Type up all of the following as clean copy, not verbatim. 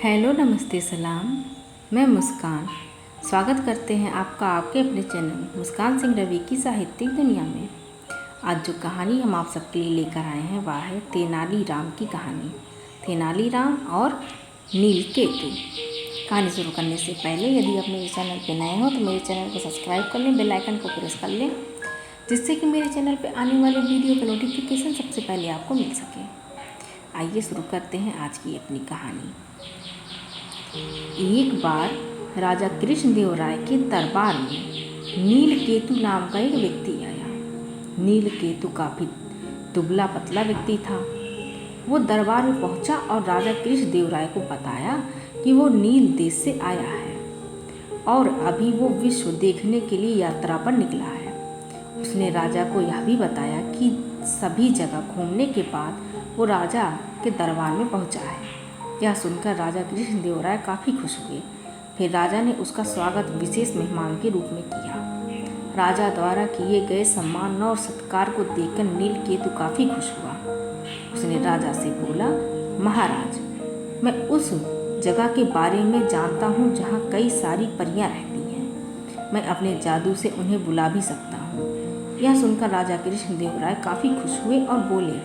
Hello, नमस्ते, सलाम। मैं मुस्कान। स्वागत करते हैं आपका आपके अपने चैनल मुस्कान सिंह रवि की साहित्यिक दुनिया में। आज जो कहानी हम आप सबके लिए लेकर आए हैं वह है तेनालीराम की कहानी, तेनालीराम और नीलकेतु। कहानी शुरू करने से पहले यदि आप मेरे चैनल पर नए हो तो मेरे चैनल को सब्सक्राइब कर लें, बेल आइकन को प्रेस कर लें, जिससे कि मेरे चैनल पर आने वाले वीडियो का नोटिफिकेशन सबसे पहले आपको मिल सके। आइए शुरू करते हैं आज की अपनी कहानी। एक बार राजा कृष्णदेव राय के दरबार में नीलकेतु नाम का एक व्यक्ति आया। नीलकेतु काफी दुबला पतला व्यक्ति था। वो दरबार में पहुंचा और राजा कृष्णदेव राय को बताया कि वो नील देश से आया है और अभी वो विश्व देखने के लिए यात्रा पर निकला है। उसने राजा को यह भी बताया कि सभी जगह घूमने के बाद वो राजा के दरबार में पहुंचा है। यह सुनकर राजा कृष्णदेव राय काफ़ी खुश हुए। फिर राजा ने उसका स्वागत विशेष मेहमान के रूप में किया। राजा द्वारा किए गए सम्मान और सत्कार को देखकर नीलकेतु काफ़ी खुश हुआ। उसने राजा से बोला, महाराज, मैं उस जगह के बारे में जानता हूँ जहाँ कई सारी परियां रहती हैं। मैं अपने जादू से उन्हें बुला भी सकता हूँ। यह सुनकर राजा कृष्णदेव राय काफ़ी खुश हुए और बोले,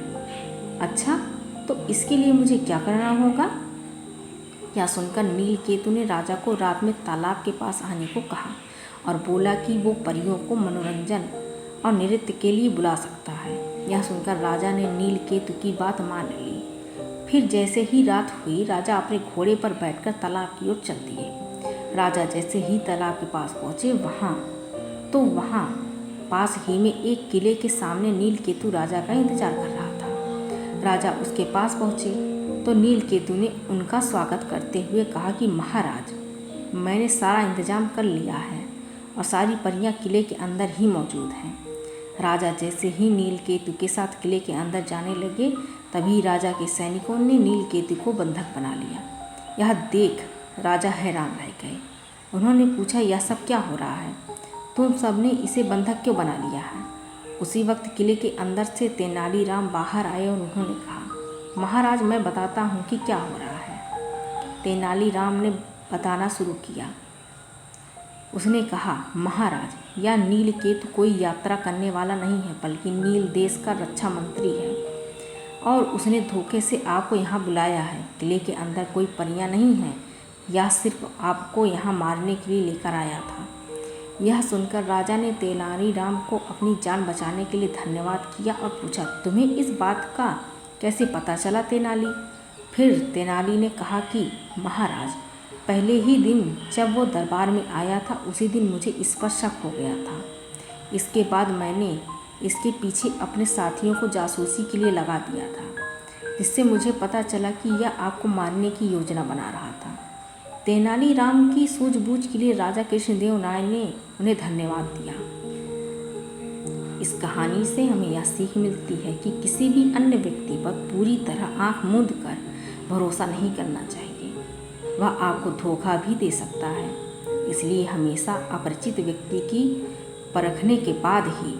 अच्छा, तो इसके लिए मुझे क्या करना होगा? यह सुनकर नीलकेतु ने राजा को रात में तालाब के पास आने को कहा और बोला कि वो परियों को मनोरंजन और नृत्य के लिए बुला सकता है। यह सुनकर राजा ने नीलकेतु की बात मान ली। फिर जैसे ही रात हुई, राजा अपने घोड़े पर बैठकर तालाब की ओर चल दिए। राजा जैसे ही तालाब के पास पहुँचे वहाँ पास ही में एक किले के सामने नीलकेतु राजा का इंतजार कर रहा था। राजा उसके पास पहुँचे तो नीलकेतु ने उनका स्वागत करते हुए कहा कि महाराज, मैंने सारा इंतजाम कर लिया है और सारी परियां किले के अंदर ही मौजूद हैं। राजा जैसे ही नीलकेतु के साथ किले के अंदर जाने लगे, तभी राजा के सैनिकों ने नीलकेतु को बंधक बना लिया। यह देख राजा हैरान रह गए। उन्होंने पूछा, यह सब क्या हो रहा है? तुम सबने इसे बंधक क्यों बना लिया है? उसी वक्त किले के अंदर से तेनालीराम बाहर आए और उन्होंने कहा, महाराज, मैं बताता हूँ कि क्या हो रहा है। तेनालीराम ने बताना शुरू किया। उसने कहा, महाराज, यह नीलकेतु कोई यात्रा करने वाला नहीं है, बल्कि नील देश का रक्षा मंत्री है और उसने धोखे से आपको यहाँ बुलाया है। किले के अंदर कोई परियां नहीं है, यह सिर्फ आपको यहाँ मारने के लिए लेकर आया था। यह सुनकर राजा ने तेनालीराम को अपनी जान बचाने के लिए धन्यवाद किया और पूछा, तुम्हें इस बात का कैसे पता चला तेनाली? फिर तेनाली ने कहा कि महाराज, पहले ही दिन जब वो दरबार में आया था उसी दिन मुझे इस पर शक हो गया था। इसके बाद मैंने इसके पीछे अपने साथियों को जासूसी के लिए लगा दिया था, जिससे मुझे पता चला कि यह आपको मारने की योजना बना रहा था। तेनालीराम की सूझबूझ के लिए राजा कृष्णदेव राय ने उन्हें धन्यवाद दिया। इस कहानी से हमें यह सीख मिलती है कि किसी भी अन्य व्यक्ति पर पूरी तरह आंख मूंद कर भरोसा नहीं करना चाहिए। वह आपको धोखा भी दे सकता है। इसलिए हमेशा अपरिचित व्यक्ति की परखने के बाद ही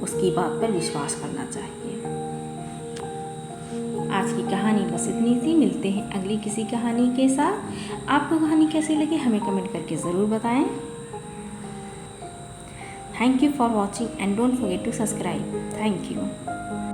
उसकी बात पर विश्वास करना चाहिए। आज की कहानी बस इतनी सी। मिलते हैं अगली किसी कहानी के साथ। आपको कहानी कैसी लगी हमें कमेंट करके ज़रूर बताएं। Thank you for watching and don't forget to subscribe. Thank you.